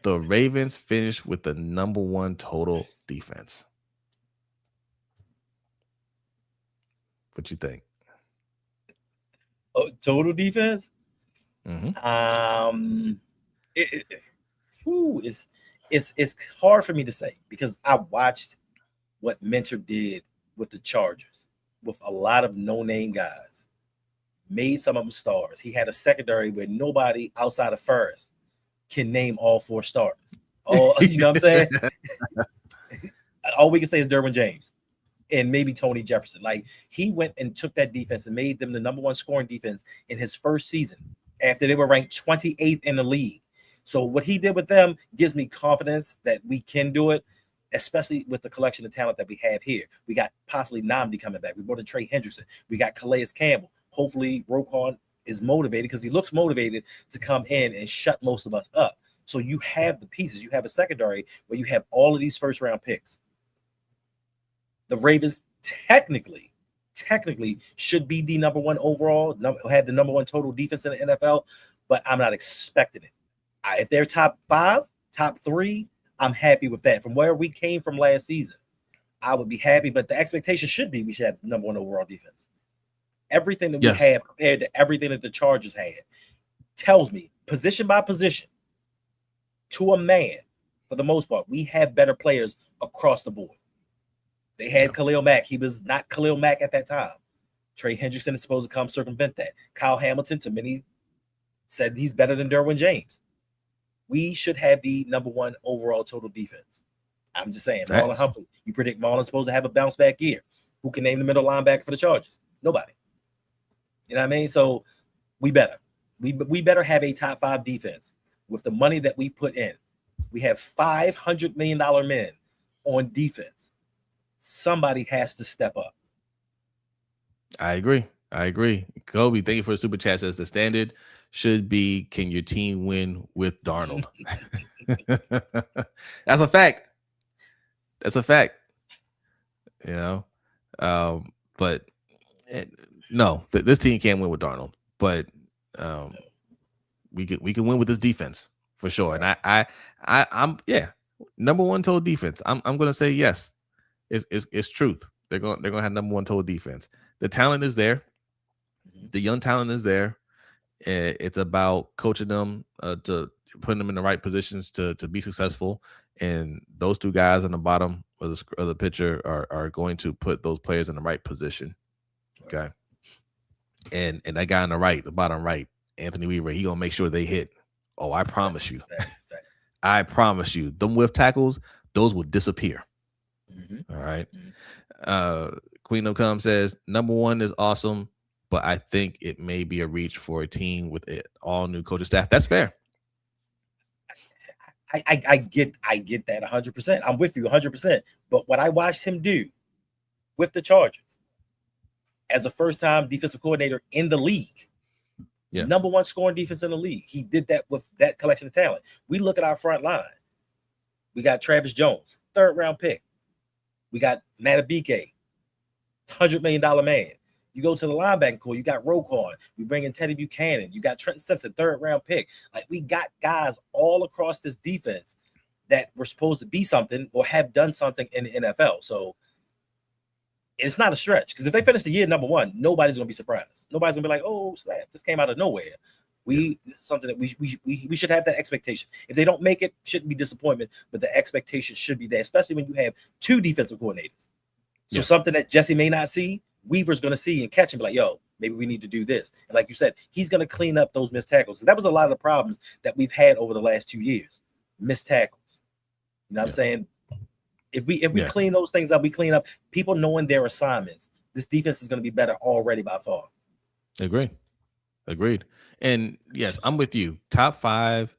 The Ravens finished with the #1 total defense. What you think? Oh, total defense? Mm-hmm. It's hard for me to say because I watched what Mentor did with the Chargers. with a lot of no-name guys, made some of them stars. He had a secondary where nobody outside of Ferris can name all 4 stars. All you know what I'm saying? All we can say is Derwin James and maybe Tony Jefferson. Like, he went and took that defense and made them the #1 scoring defense in his first season after they were ranked 28th in the league. So what he did with them gives me confidence that we can do it, especially with the collection of talent that we have here. We got possibly Namdi coming back. We brought in Trey Hendrickson. We got Calais Campbell. Hopefully Roquan is motivated, because he looks motivated to come in and shut most of us up. So you have the pieces. You have a secondary where you have all of these first-round picks. The Ravens technically should be the #1 overall, have the #1 total defense in the NFL, but I'm not expecting it. If they're top 5, top 3, I'm happy with that. From where we came from last season, I would be happy, but the expectation should be we should have the #1 overall defense. Everything that we have compared to everything that the Chargers had tells me, position by position, to a man, for the most part, we have better players across the board. They had Khalil Mack. He was not Khalil Mack at that time. Trey Hendrickson is supposed to come circumvent that. Kyle Hamilton, to many, said he's better than Derwin James. We should have the #1 overall total defense. I'm just saying. Marlon Humphrey, you predict Marlon's supposed to have a bounce back year. Who can name the middle linebacker for the Chargers? Nobody. You know what I mean? So we better have a top 5 defense with the money that we put in. We have $500 million men on defense. Somebody has to step up. I agree. Kobe, thank you for the super chat. Says the standard should be, can your team win with Darnold? That's a fact. You know, but no, this team can't win with Darnold, but we can win with this defense for sure. And I'm #1 total defense. I'm gonna say yes. It's truth. They're gonna have #1 total defense. The talent is there. The young talent is there. It's about coaching them to putting them in the right positions to be successful. And those 2 guys on the bottom of the picture are going to put those players in the right position. Okay. And that guy on the bottom right, Anthony Weaver, he gonna make sure they hit. Oh, I promise you. I promise you. Them whiff tackles, those will disappear. All right. Queen of Cum says #1 is awesome, but I think it may be a reach for a team with it all new coaching staff. That's fair. I get that 100%. I'm with you 100%. But what I watched him do with the Chargers as a first-time defensive coordinator in the league, #1 scoring defense in the league, he did that with that collection of talent. We look at our front line. We got Travis Jones, 3rd-round pick. We got Matabike, $100 million man. You go to the linebacking core, you got Roquan. We bring in Teddy Buchanan. You got Trenton Simpson, 3rd-round pick. Like, we got guys all across this defense that were supposed to be something or have done something in the NFL. So it's not a stretch, because if they finish the year #1, nobody's gonna be surprised. Nobody's gonna be like, "Oh, snap, this came out of nowhere." This is something that we should have that expectation. If they don't make it, shouldn't be disappointment, but the expectation should be there, especially when you have 2 defensive coordinators. So something that Jesse may not see, Weaver's going to see and catch and be like, yo, maybe we need to do this. And like you said, he's going to clean up those missed tackles. So that was a lot of the problems that we've had over the last 2 years. Missed tackles. You know what I'm saying? If we clean those things up, we clean up people knowing their assignments. This defense is going to be better already by far. Agreed. And yes, I'm with you. Top 5,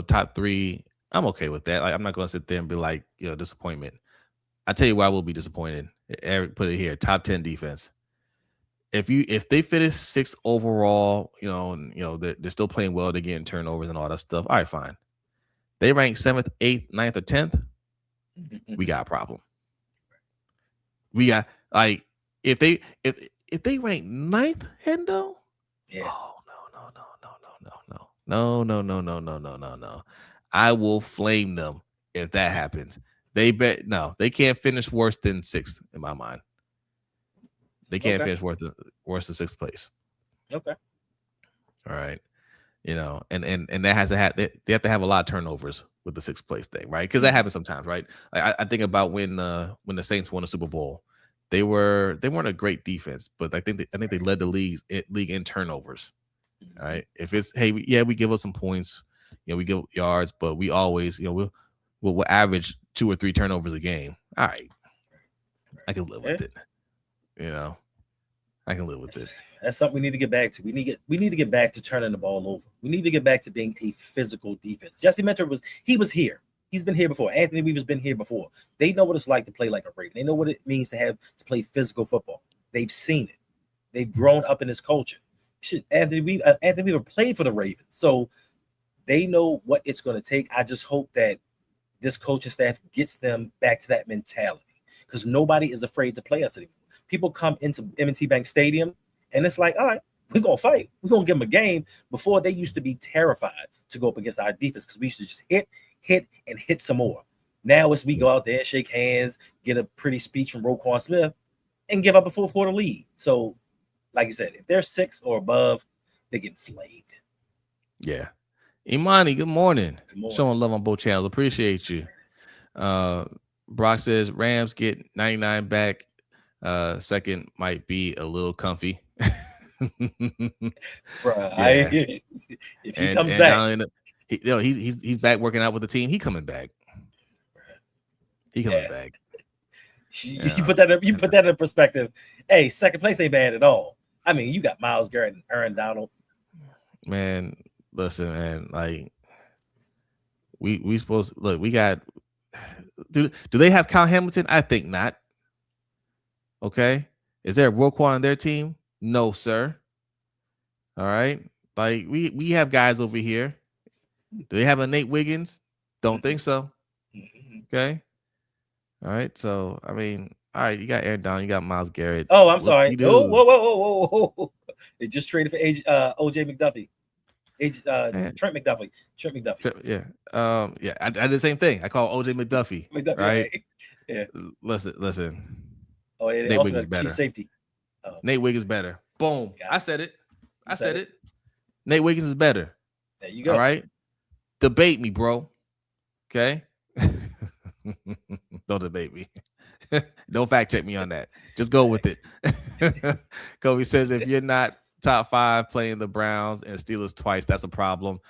top 3. I'm okay with that. Like, I'm not going to sit there and be like, disappointment. I tell you why I will be disappointed. Eric put it here. Top 10 defense. If they finish 6th overall, they're still playing well. They're getting turnovers and all that stuff. All right, fine. They rank 7th, 8th, 9th, or 10th. We got a problem. We got, like, if they rank 9th, Hendo. Yeah. Oh no. I will flame them if that happens. They can't finish worse than 6th in my mind. They can't finish worse than 6th place. Okay. All right. And that has to have, they have to have a lot of turnovers with the 6th place thing, right? Because that happens sometimes, right? I think about when the Saints won the Super Bowl, they weren't a great defense, but I think they led the league in turnovers. All right. If it's we give us some points, we give yards, but we always, we'll average 2 or 3 turnovers a game. All right. I can live with it. I can live with it. That's something we need to get back to. We need to get back to turning the ball over. We need to get back to being a physical defense. Jesse Mentor was here. He's been here before. Anthony Weaver's been here before. They know what it's like to play like a Raven. They know what it means to play physical football. They've seen it. They've grown up in this culture. Anthony Weaver played for the Ravens, so they know what it's going to take. I just hope that this coaching staff gets them back to that mentality, because nobody is afraid to play us anymore. People come into M&T Bank Stadium, and it's like, all right, we're going to fight. We're going to give them a game. Before, they used to be terrified to go up against our defense because we used to just hit some more. Now it's we go out there, shake hands, get a pretty speech from Roquan Smith, and give up a fourth quarter lead. So, like you said, if they're 6 or above, they're getting flamed. Yeah. Imani, good morning. Showing love on both channels. Appreciate you. Brock says Rams get 99 back. Second might be a little comfy. Bruh, yeah. If he comes back, he's back working out with the team. He coming back. He coming back. You put that in perspective. Hey, second place ain't bad at all. I mean, you got Myles Garrett and Aaron Donald. Man, listen, man. Like we supposed to, look. We got. Do they have Kyle Hamilton? I think not. Okay. Is there a Roquan on their team? No, sir. All right. Like we have guys over here. Do they have a Nate Wiggins? Don't think so. Okay. All right. So I mean, all right, you got Aaron Donald, you got Myles Garrett. Oh, I'm sorry. Oh, whoa. They just traded for OJ McDuffie. Trent McDuffie. Yeah. I did the same thing. I call OJ McDuffie. Right? Yeah. Listen. Oh, yeah. Nate Also Wiggins better. Chief safety. Nate Wiggins better. Boom. I said it. Nate Wiggins is better. There you go. All right. Debate me, bro. Okay. Don't debate me. Don't fact check me on that. Just go with it. Kobe says if you're not top 5 playing the Browns and Steelers twice, that's a problem.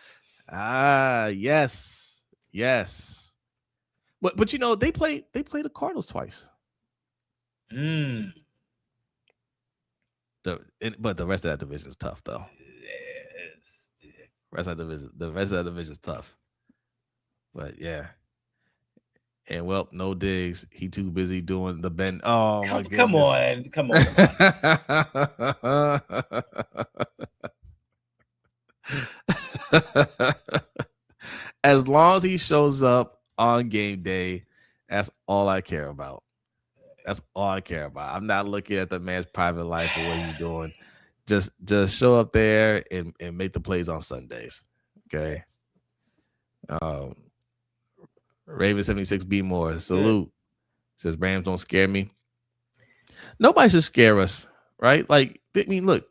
Yes. But they play the Cardinals twice. But the rest of that division is tough, though. Yes. The rest of that division is tough. But yeah. And well, no digs. He too busy doing the bend. Oh my goodness! Come on. As long as he shows up on game day, that's all I care about. I'm not looking at the man's private life or what he's doing. Just show up there and make the plays on Sundays. Okay. Raven 76 B more. Salute. Says Rams don't scare me. Nobody should scare us, right? Like, I mean, look,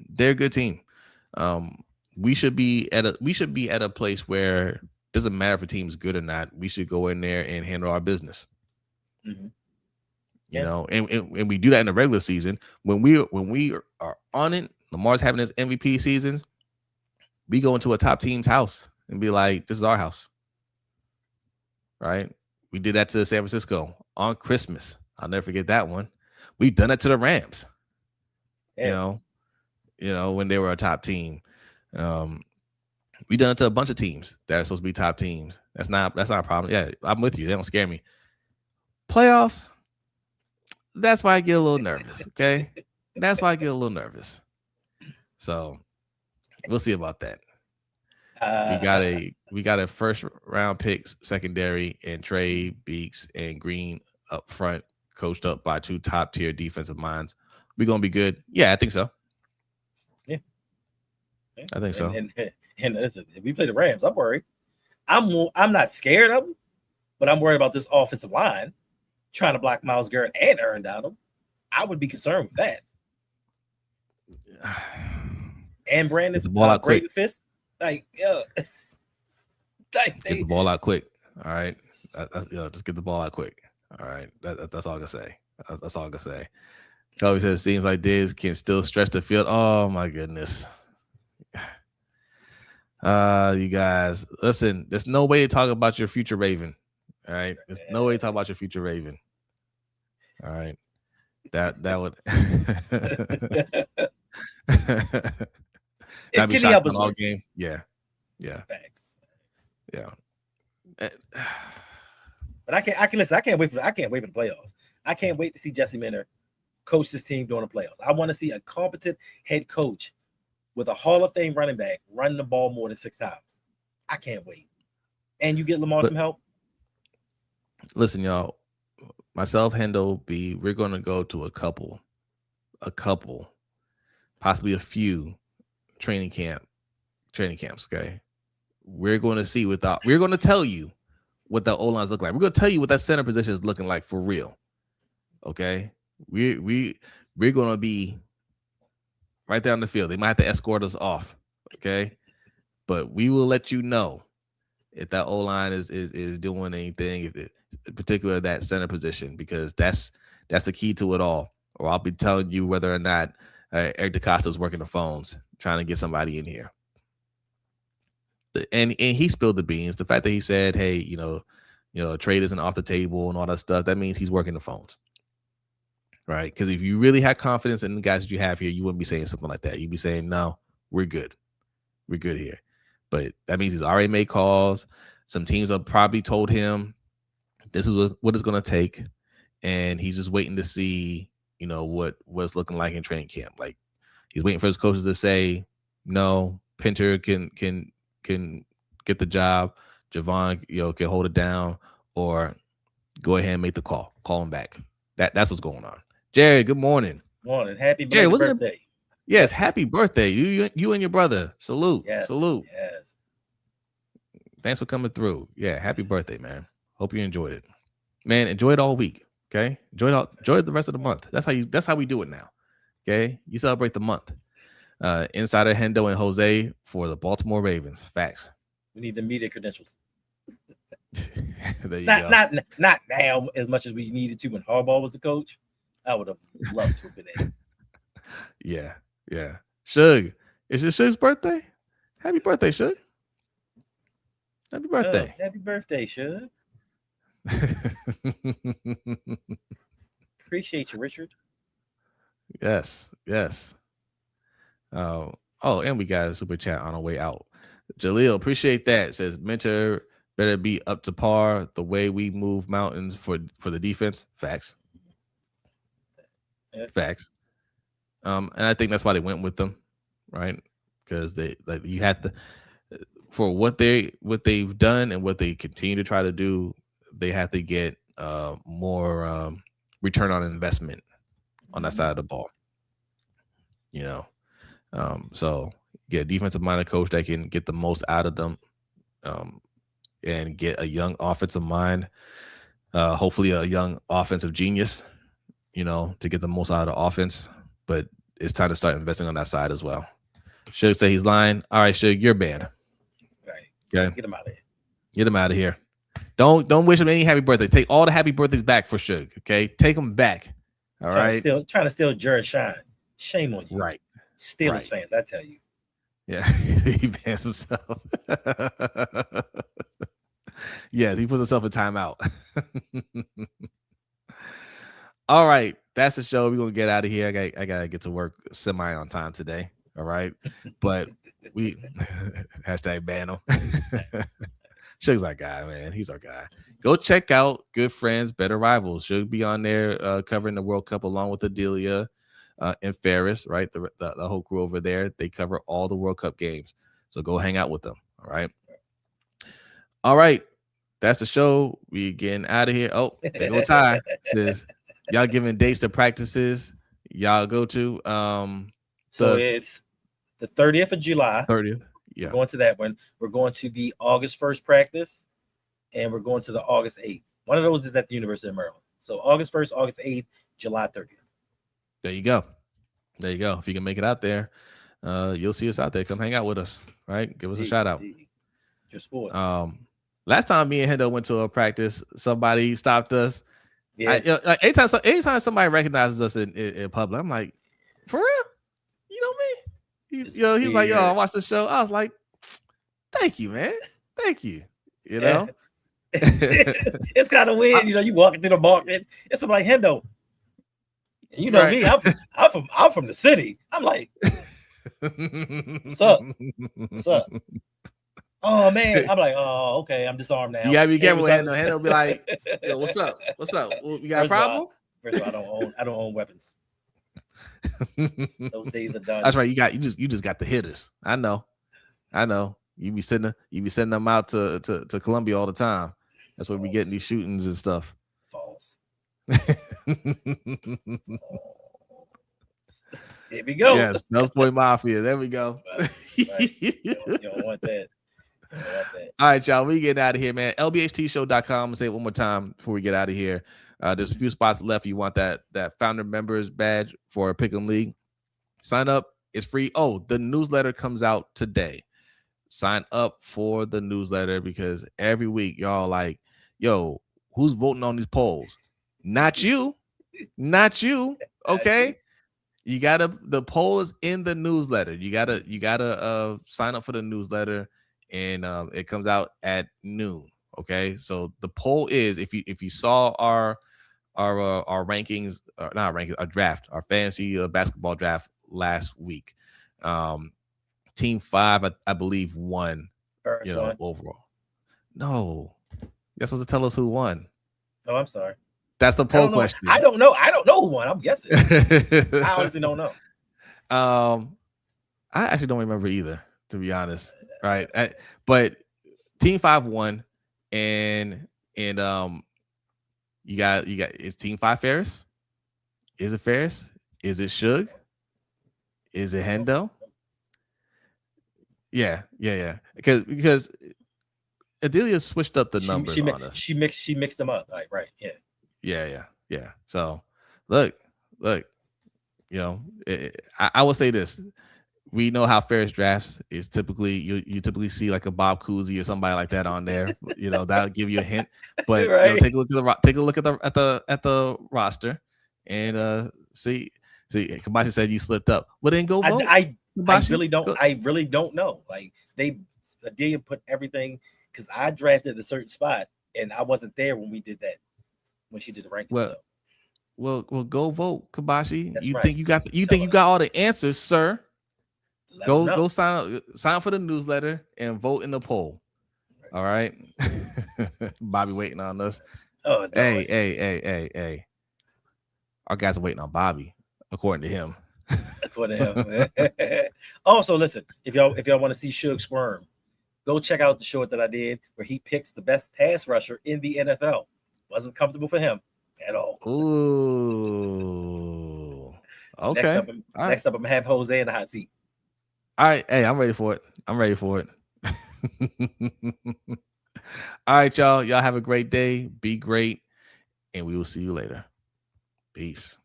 they're a good team. We should be at a place where it doesn't matter if a team's good or not. We should go in there and handle our business. Mm-hmm. You know, and we do that in the regular season. When we are on it, Lamar's having his MVP seasons, we go into a top team's house and be like, this is our house. Right? We did that to San Francisco on Christmas. I'll never forget that one. We've done it to the Rams. Yeah. You know, when they were a top team. We've done it to a bunch of teams that are supposed to be top teams. That's not a problem. Yeah, I'm with you. They don't scare me. Playoffs, that's why I get a little nervous. Okay. That's why I get a little nervous. So we'll see about that. We got a first round picks secondary and Trey Beeks and Green up front, coached up by 2 top tier defensive minds. We gonna be good. Yeah, I think so. Yeah. I think so. And listen, if we play the Rams, I'm worried. I'm not scared of them, but I'm worried about this offensive line trying to block Myles Garrett and Aaron Donald. I would be concerned with that. And Brandon, the ball out quick. Fist. Like, get the ball out quick. All right. Just get the ball out quick. All right. That's all I can say. That's all I can say. Kobe says, seems like Diggs can still stretch the field. Oh my goodness. You guys, listen, there's no way to talk about your future Raven. All right. There's no way to talk about your future Raven. All right. That would that'd be Kenny shotgun was all game. Yeah. Yeah. Facts. Yeah. But I can't listen. I can't wait for the playoffs. I can't wait to see Jesse Minter coach this team during the playoffs. I want to see a competent head coach with a Hall of Fame running back running the ball more than 6 times. I can't wait. And you get Lamar some help. Listen, y'all. Myself, Hendo, B, we're going to go to a couple, possibly a few training camps. Okay, we're going to see we're going to tell you what the O-lines look like. We're going to tell you what that center position is looking like for real. Okay, we're going to be right there on the field. They might have to escort us off. Okay, but we will let you know if that O-line is doing anything, if it, in particular that center position, because that's the key to it all. Or I'll be telling you whether or not Eric DeCosta is working the phones trying to get somebody in here. And he spilled the beans. The fact that he said, "Hey, trade isn't off the table" and all that stuff, that means he's working the phones, right? Because if you really had confidence in the guys that you have here, you wouldn't be saying something like that. You'd be saying, "No, we're good here." But that means he's already made calls. Some teams have probably told him this is what it's going to take, and he's just waiting to see, what it's looking like in training camp. Like he's waiting for his coaches to say, "No, Pinter can get the job. Javon, can hold it down, or go ahead and make the call. Call him back." That's what's going on. Jared, good morning. Morning, happy birthday. Yes, happy birthday. You and your brother. Salute. Yes, salute. Yes. Thanks for coming through. Yeah, happy birthday, man. Hope you enjoyed it. Man, enjoy it all week. Okay? Enjoy it the rest of the month. That's how we do it now. Okay? You celebrate the month. Insider Hendo and Jose for the Baltimore Ravens. Facts. We need the media credentials. There you go. Not now as much as we needed to when Harbaugh was the coach. I would have loved to have been there. Yeah. Suge, is it Suge's birthday? Happy birthday, Suge. Happy birthday. Happy birthday, Suge. Appreciate you, Richard. Yes. And we got a super chat on our way out. Jaleel, appreciate that. Says Mentor better be up to par the way we move mountains for the defense. Facts. Facts. And I think that's why they went with them, right? Because you had to, for what they've done and what they continue to try to do, they have to get more return on investment on that side of the ball. So get a defensive minded coach that can get the most out of them, and get a young offensive mind, hopefully a young offensive genius, to get the most out of the offense. But it's time to start investing on that side as well. Suge say he's lying. All right, Suge, you're banned. Right. Okay. Get him out of here. Get him out of here. Don't wish him any happy birthday. Take all the happy birthdays back for Suge. Okay. Take them back. All right. Trying to steal Jared Shine. Shame on you. Right. Steelers fans, I tell you. Yeah. He bans himself. Yes, he puts himself in timeout. All right. That's the show. We're going to get out of here. I got to get to work semi on time today. All right. But we hashtag ban him. Suge's our guy, man. He's our guy. Go check out Good Friends, Better Rivals. Should be on there covering the World Cup along with Adelia and Ferris, right? The whole crew over there. They cover all the World Cup games. So go hang out with them. All right. That's the show. We getting out of here. Oh, there go Ty. Says y'all giving dates to practices y'all go to. So it's the 30th of July. 30th. Yeah. We're going to that one. We're going to the August 1st practice, and we're going to the August 8th. One of those is at the University of Maryland. So August 1st, August 8th, July 30th. There you go. If you can make it out there, you'll see us out there. Come hang out with us, right? Give us a shout out. Your sports. Last time me and Hendo went to a practice, somebody stopped us Yeah. Like anytime somebody recognizes us in public, I'm like, for real? You know me? He was like, yo, I watched the show. I was like, thank you, man. Thank you. You know? It's kind of weird, you walking through the market, it's somebody like Hendo. And you know right. me, I'm from the city. I'm like, what's up? What's up? Oh man, I'm like, oh okay, I'm disarmed now. You gotta be Hey, careful what's with up? Hendo. Hendo will be like, yo, what's up? What's up? You got a problem? First of all, I don't own weapons. Those days are done. That's right. You just got the hitters. I know. You be sending them out to Columbia all the time. That's where we getting these shootings and stuff. False. Here we go. Yes, Mel's Boy Mafia. There we go. Right. You don't want that. All right, y'all. We getting out of here, man. LBHTShow.com. Say it one more time before we get out of here. There's a few spots left. You want that founder members badge for a Pick'em League? Sign up. It's free. Oh, the newsletter comes out today. Sign up for the newsletter because every week y'all like, yo, who's voting on these polls? Not you. Not you. Okay. The poll is in the newsletter. You gotta sign up for the newsletter, and it comes out at noon. Okay, so the poll is if you saw our rankings, not rankings, our draft, our fantasy basketball draft last week. Team 5, I believe, won. First one. Overall. No, you're supposed to tell us who won. Oh, I'm sorry. That's the poll question. I don't know who won. I'm guessing. I honestly don't know. I actually don't remember either, to be honest. Right, but Team 5 won, and you got is Team 5 Ferris? Is it Ferris? Is it Suge? Is it Hendo? Yeah. Because Adelia switched up the numbers on us. She mixed them up. Right. Yeah. Yeah. So look. I will say this. We know how Ferris drafts is typically you typically see like a Bob Cousy or somebody like that on there. That'll give you a hint. But right. Take a look at the roster and see. Kabashi said you slipped up. Well, then go vote. I really don't know. Like Adelia put everything because I drafted a certain spot and I wasn't there when we did that when she did the rankings. Well, go vote, Kabashi. That's you right. think you got all the answers, sir? Go sign up for the newsletter and vote in the poll. All right. Bobby waiting on us. Oh, no. Hey. Our guys are waiting on Bobby, according to him. Also, listen, if y'all want to see Suge squirm, go check out the short that I did where he picks the best pass rusher in the NFL. Wasn't comfortable for him at all. Ooh. Okay. Next up, I'm gonna have Jose in the hot seat. All right. Hey, I'm ready for it. All right, y'all. Y'all have a great day. Be great. And we will see you later. Peace.